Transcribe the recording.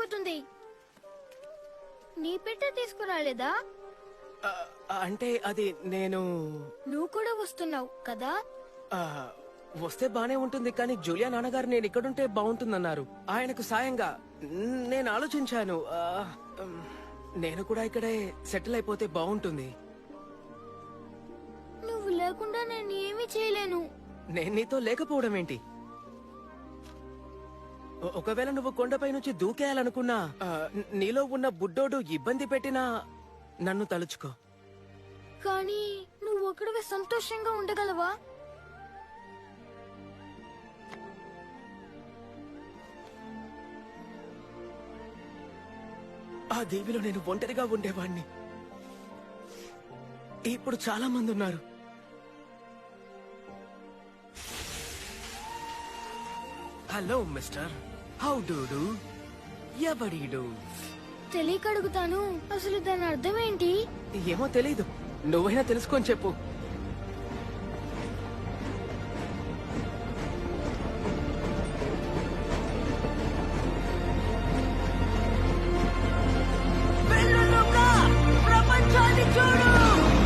అయిపోతుంది. నీ పెట్టె తీసుకురాలేదా? అంటే అది నువ్వు కూడా వస్తున్నావు కదా? వస్తే బానే ఉంటుంది, కానీ జూలియా నాన్నగారు నేను ఇక్కడుంటే బాగుంటుందన్నారు. ఆయనకు సాయంగా నేను ఆలోచించాను. నేను కూడా ఇక్కడే సెటిల్ అయిపోతే బాగుంటుంది. నువ్వు లేకుండా నేను ఏమీ చేయలేను. నేను నీతో లేకపోవడం ఏంటి? ఒకవేళ నువ్వు కొండపై నుంచి దూకేయాలనుకున్నా, నీలో ఉన్న బుడ్డోడు ఇబ్బంది పెట్టినా నన్ను తలుచుకో. కానీ నువ్వు ఒక్కడివే సంతోషంగా ఉండగలవా? ఆ దీవిలో నేను ఒంటరిగా ఉండేవాణ్ణి. ఇప్పుడు చాలా మంది ఉన్నారు. Hello mister, how do? ఎవడీడు? తెలియక అడుగుతాను, అసలు దాని అర్థం ఏంటి? ఏమో తెలీదు, నువ్వైనా తెలుసుకొని చెప్పు.